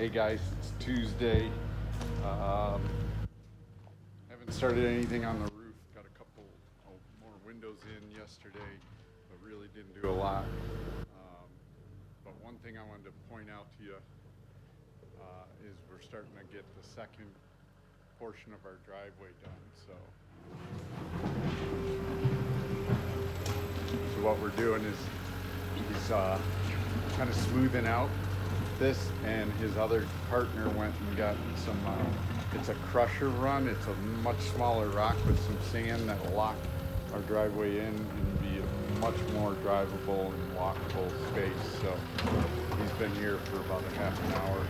Hey guys, it's Tuesday. Um, haven't started anything on the roof. Got a couple more windows in yesterday, but really didn't do a lot. But one thing I wanted to point out to you is we're starting to get the second portion of our driveway done. So what we're doing is he's kind of smoothing out this, and his other partner went and got some it's a crusher run. It's a much smaller rock with some sand that will lock our driveway in and be a much more drivable and walkable space. So he's been here for about a half an hour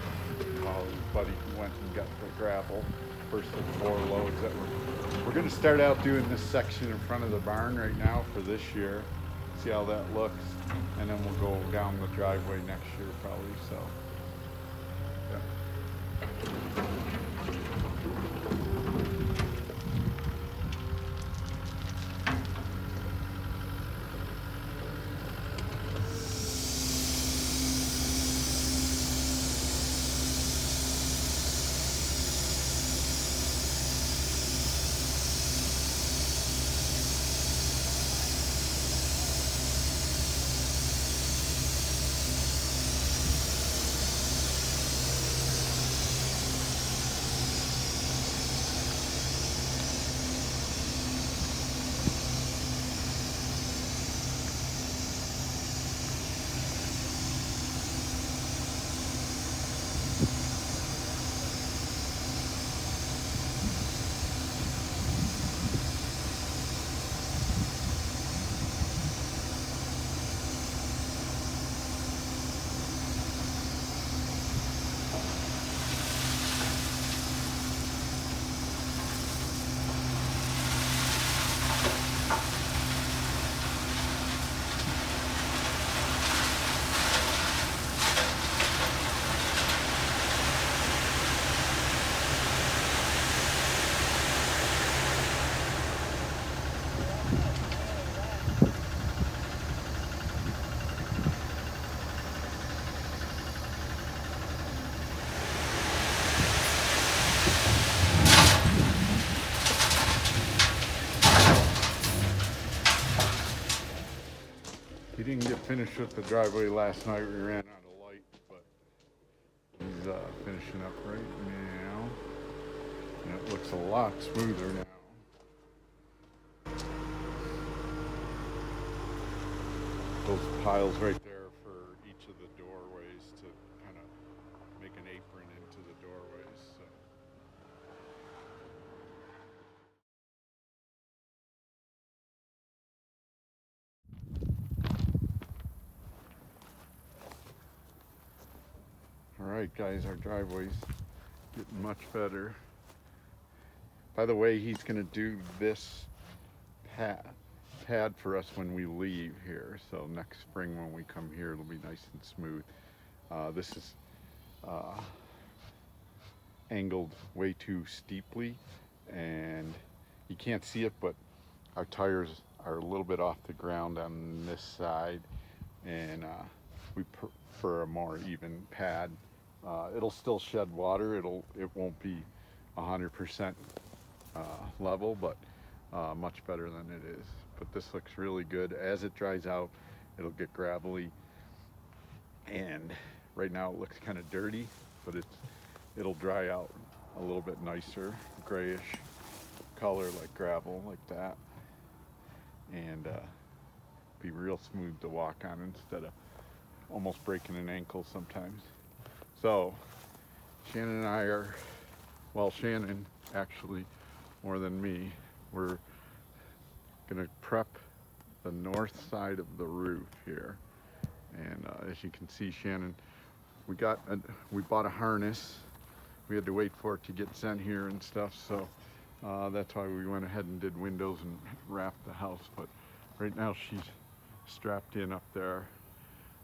while his buddy went and got the gravel. First of 4 loads that we're going to start out doing this section in front of the barn right now for this year. See how that looks, and then we'll go down the driveway next year probably. So yeah. He didn't get finished with the driveway last night. We ran out of light, but he's finishing up right now. And it looks a lot smoother now. Those piles right there for each of the doorways to kind of make an apron into the doorways. So. All right, guys, our driveway's getting much better. By the way, he's going to do this pad for us when we leave here. So next spring when we come here, it'll be nice and smooth. This is angled way too steeply, and you can't see it, but our tires are a little bit off the ground on this side, and we prefer a more even pad. It'll still shed water. It won't be 100% level, but much better than it is. But this looks really good. As it dries out, it'll get gravelly, and right now it looks kind of dirty, but it'll dry out a little bit nicer, grayish color like gravel, like that, and be real smooth to walk on instead of almost breaking an ankle sometimes. So Shannon and I are, well, Shannon actually more than me, we're gonna prep the north side of the roof here. And as you can see, Shannon, we bought a harness. We had to wait for it to get sent here and stuff, so that's why we went ahead and did windows and wrapped the house. But right now she's strapped in up there.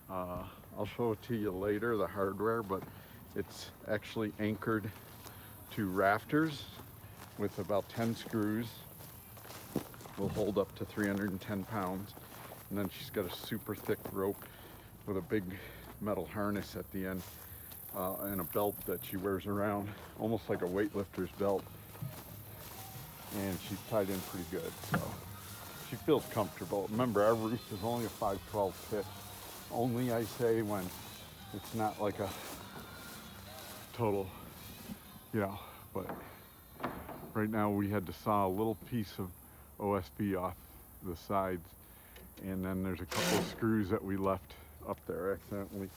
I'll show it to you later, the hardware, but it's actually anchored to rafters with about 10 screws. Will hold up to 310 pounds. And then she's got a super thick rope with a big metal harness at the end and a belt that she wears around, almost like a weightlifter's belt. And she's tied in pretty good, so she feels comfortable. Remember, our roof is only a 512 pitch. Only, I say, when it's not like a total, but right now we had to saw a little piece of OSB off the sides, and then there's a couple of screws that we left up there accidentally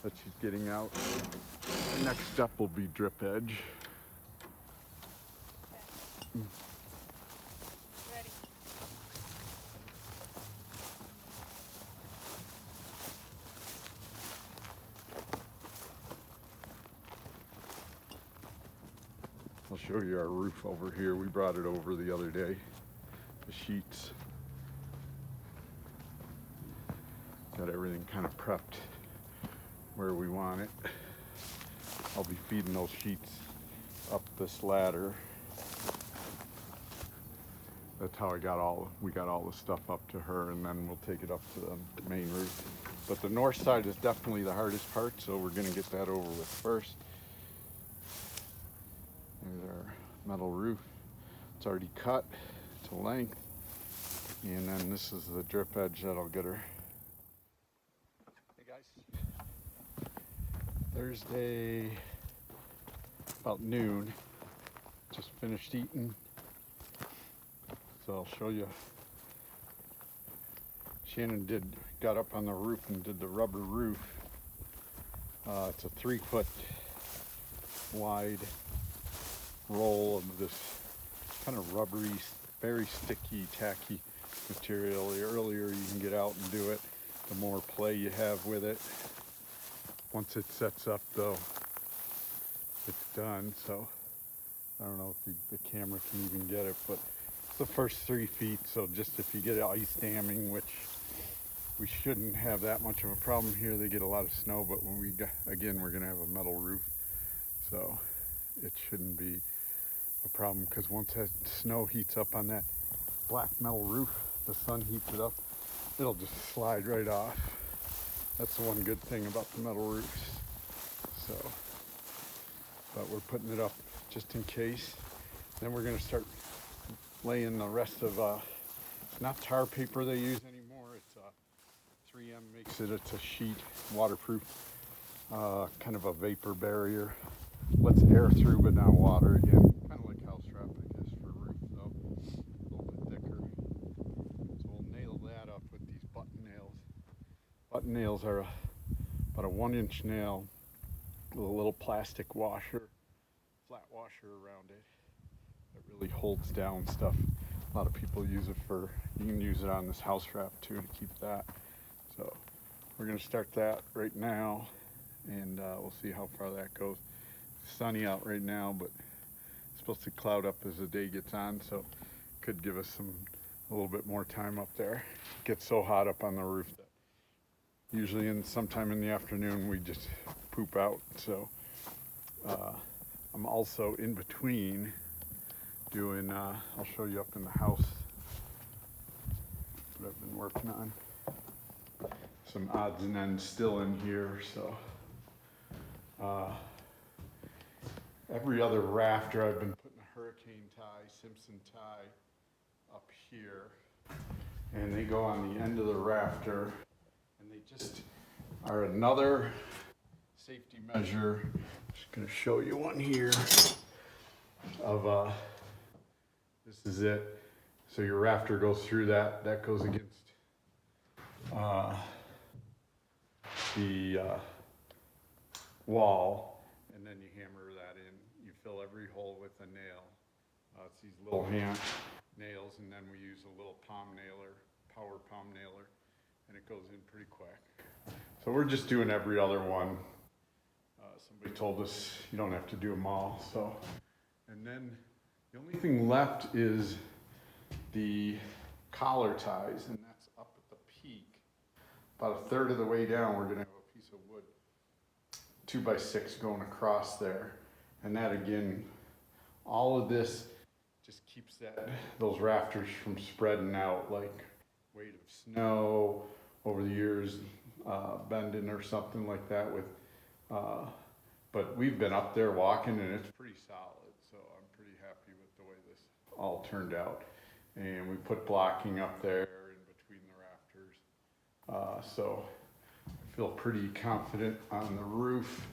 that she's getting out. The next step will be drip edge. Ready. I'll show you our roof over here. We brought it over the other day. The sheets. Got everything kind of prepped where we want it. I'll be feeding those sheets up this ladder. That's how we got all the stuff up to her, and then we'll take it up to the main roof. But the north side is definitely the hardest part, so we're gonna get that over with first. There's our metal roof. It's already cut to length. And then this is the drip edge that'll get her. Hey guys. Thursday, about noon. Just finished eating. So I'll show you. Shannon got up on the roof and did the rubber roof. It's a 3-foot wide roll of this kind of rubbery, very sticky, tacky material. The earlier you can get out and do it, the more play you have with it. Once it sets up though, it's done. So I don't know if the camera can even get it, but it's the first 3 feet. So just if you get ice damming, which we shouldn't have that much of a problem here. They get a lot of snow, but when we're gonna have a metal roof. So it shouldn't be a problem, because once that snow heats up on that black metal roof, the sun heats it up, it'll just slide right off. That's the one good thing about the metal roofs. So, but we're putting it up just in case. Then we're gonna start laying the rest of, it's not tar paper they use anymore, it's 3M makes it, it's a sheet, waterproof, kind of a vapor barrier. Lets air through but not water again. Kind of like house wrap, I guess, for roof though. A little bit thicker. So we'll nail that up with these button nails. Button nails are about a 1-inch nail with a little plastic washer, flat washer around it that really holds down stuff. A lot of people use it for, you can use it on this house wrap too to keep that. So we're gonna start that right now, and we'll see how far that goes. It's sunny out right now, but it's supposed to cloud up as the day gets on, so could give us a little bit more time up there. It gets so hot up on the roof that usually sometime in the afternoon we just poop out. So I'm also in between doing, I'll show you up in the house what I've been working on. Some odds and ends still in here, so every other rafter I've been putting a hurricane tie, Simpson tie up here, and they go on the end of the rafter, and they just are another safety measure. I'm just going to show you one here of this is it. So your rafter goes through that goes against the wall, and then you hammer that in. You fill every hole with a nail. It's these little hand nails, and then we use a little palm nailer, power palm nailer, and it goes in pretty quick. So we're just doing every other one. Somebody told us you don't have to do them all. So, and then the only thing left is the collar ties, and that's up at the peak. About a third of the way down, we're gonna have a piece of wood, 2x6 going across there. And that again, all of this just keeps those rafters from spreading out like weight of snow over the years, bending or something like that with But we've been up there walking and it's pretty solid, so I'm pretty happy with the way this all turned out. And we put blocking up there in between the rafters. So I feel pretty confident on the roof,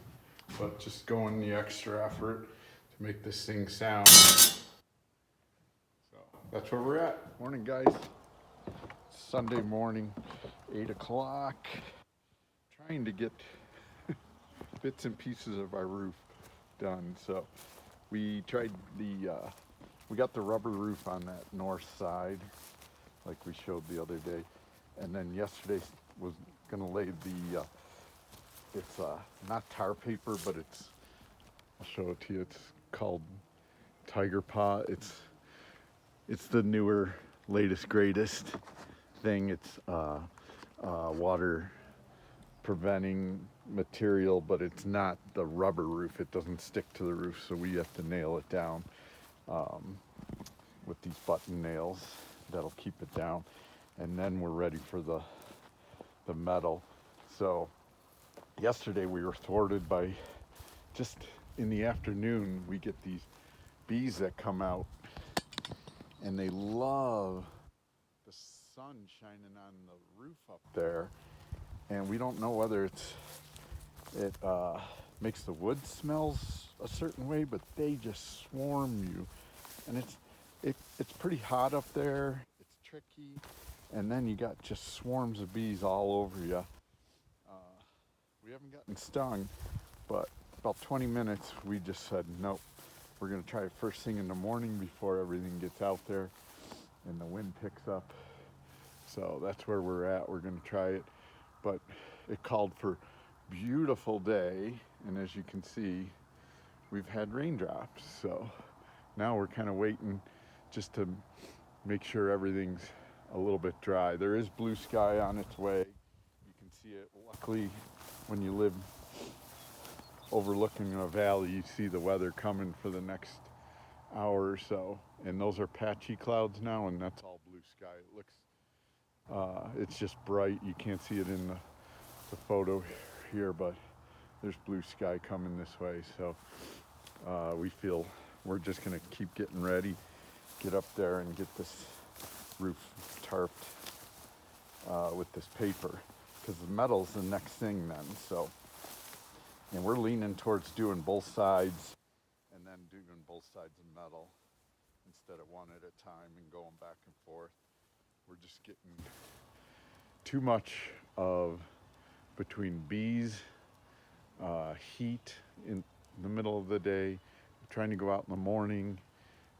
but just going the extra effort to make this thing sound. So that's where we're at. Morning, guys. Sunday morning, 8 o'clock. Trying to get bits and pieces of our roof done. So we tried we got the rubber roof on that north side, like we showed the other day. And then yesterday was gonna lay the, it's not tar paper, but I'll show it to you. It's called Tiger Paw. It's the newer, latest, greatest thing. It's water preventing material, but it's not the rubber roof. It doesn't stick to the roof, so we have to nail it down with these button nails that'll keep it down, and then we're ready for the metal. So yesterday we were thwarted by, just in the afternoon we get these bees that come out and they love the sun shining on the roof up there, and we don't know whether it makes the wood smells a certain way, but they just swarm you, and it's pretty hot up there. It's tricky, and then you got just swarms of bees all over you. We haven't gotten stung, but about 20 minutes we just said nope. We're gonna try it first thing in the morning before everything gets out there and the wind picks up. So that's where we're at. We're gonna try it, but it called for beautiful day, and as you can see, we've had raindrops. So now we're kind of waiting just to make sure everything's a little bit dry. There is blue sky on its way. You can see it. Luckily, when you live overlooking a valley, you see the weather coming for the next hour or so. And those are patchy clouds now, and that's all blue sky. It looks, it's just bright. You can't see it in the photo here, but there's blue sky coming this way. So we feel we're just gonna keep getting ready, get up there and get this roof tarped with this paper, because the metal's the next thing then. So, and we're leaning towards doing both sides and then doing both sides of metal instead of one at a time and going back and forth. We're just getting too much of between bees, heat in the middle of the day, trying to go out in the morning,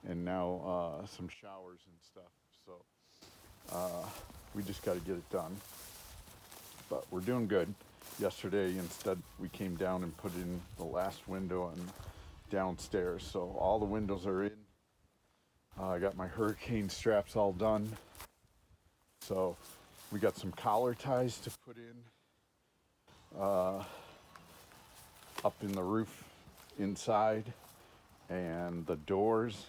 and now some showers and stuff. So we just got to get it done. But we're doing good. Yesterday, instead, we came down and put in the last window on downstairs. So all the windows are in. I got my hurricane straps all done. So we got some collar ties to put in up in the roof inside, and the doors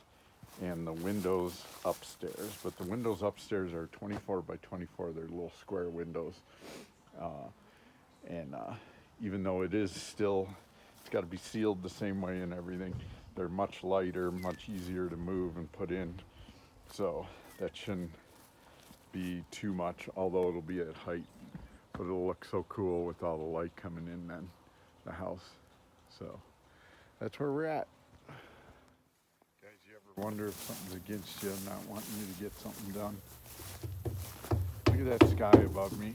and the windows upstairs. But the windows upstairs are 24 by 24. They're little square windows. And even though it is still, it's got to be sealed the same way and everything, they're much lighter, much easier to move and put in. So that shouldn't be too much, although it'll be at height, but it'll look so cool with all the light coming in then, the house. So that's where we're at. Guys, you ever wonder if something's against you and not wanting you to get something done? Look at that sky above me.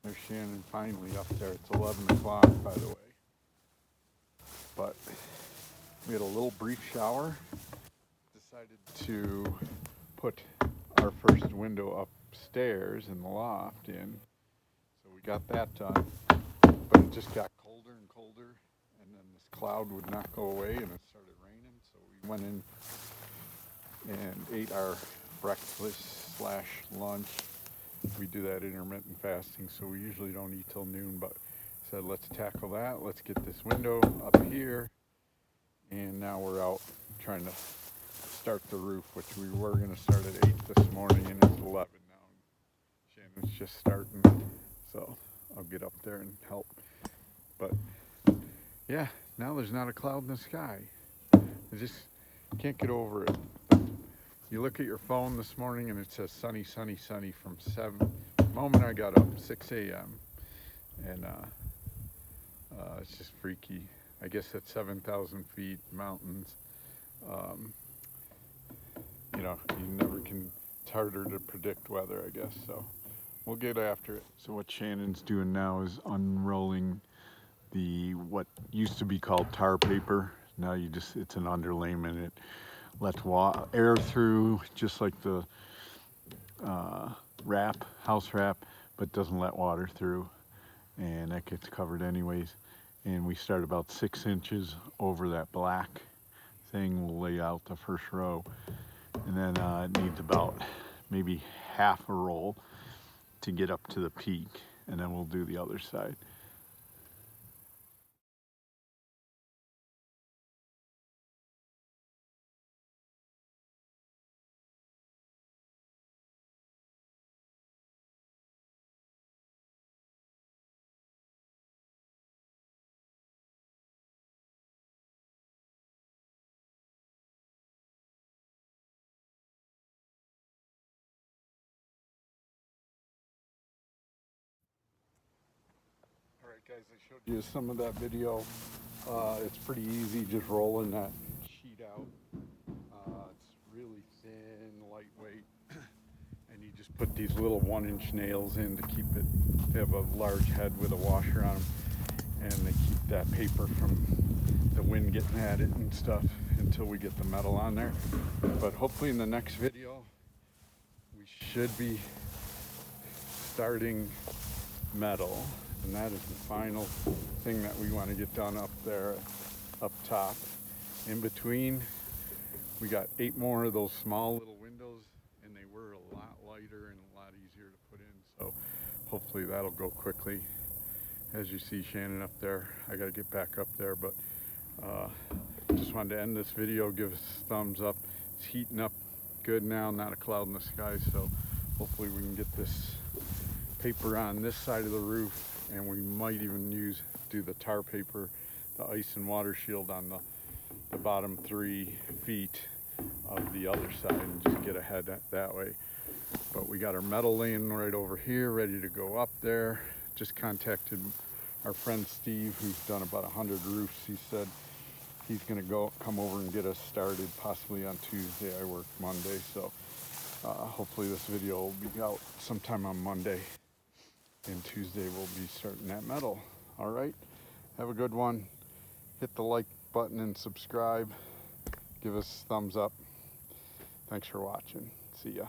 There's Shannon finally up there. It's 11 o'clock, by the way. But we had a little brief shower. Decided to put our first window upstairs in the loft in. So we got that done. But it just got colder and colder. And then this cloud would not go away and it started raining. So we went in and ate our breakfast/lunch. We do that intermittent fasting, so we usually don't eat till noon, but said let's tackle that. Let's get this window up here, and now we're out trying to start the roof, which we were going to start at 8 this morning, and it's 11 now. Shannon's just starting, so I'll get up there and help. But yeah, now there's not a cloud in the sky. I just can't get over it. You look at your phone this morning and it says sunny, sunny, sunny from the moment I got up, 6 a.m. And it's just freaky. I guess at 7,000 feet, mountains, um, you know, you never can, it's harder to predict weather, I guess, so we'll get after it. So what Shannon's doing now is unrolling the, what used to be called tar paper. Now it's an underlayment. It lets air through, just like the house wrap, but doesn't let water through, and that gets covered anyways. And we start about 6 inches over that black thing. We'll lay out the first row, and then it needs about maybe half a roll to get up to the peak, and then we'll do the other side. Alright guys, I showed you some of that video. It's pretty easy just rolling that sheet out. It's really thin, lightweight, and you just put these little 1-inch nails in to keep it. They have a large head with a washer on them, and they keep that paper from the wind getting at it and stuff until we get the metal on there. But hopefully in the next video we should be starting metal, and that is the final thing that we want to get done up there, up top. In between, we got 8 more of those small little windows, and they were a lot lighter and a lot easier to put in, so hopefully that'll go quickly. As you see Shannon up there, I got to get back up there, but just wanted to end this video, give us a thumbs up. It's heating up good now, not a cloud in the sky, so hopefully we can get this paper on this side of the roof, and we might even do the tar paper, the ice and water shield on the bottom 3 feet of the other side, and just get ahead that way. But we got our metal laying right over here, ready to go up there. Just contacted our friend Steve, who's done about 100 roofs. He said he's gonna come over and get us started possibly on Tuesday. I work Monday, so hopefully this video will be out sometime on Monday, and Tuesday we'll be starting that metal. All right, have a good one. Hit the like button and subscribe. Give us a thumbs up. Thanks for watching. See ya.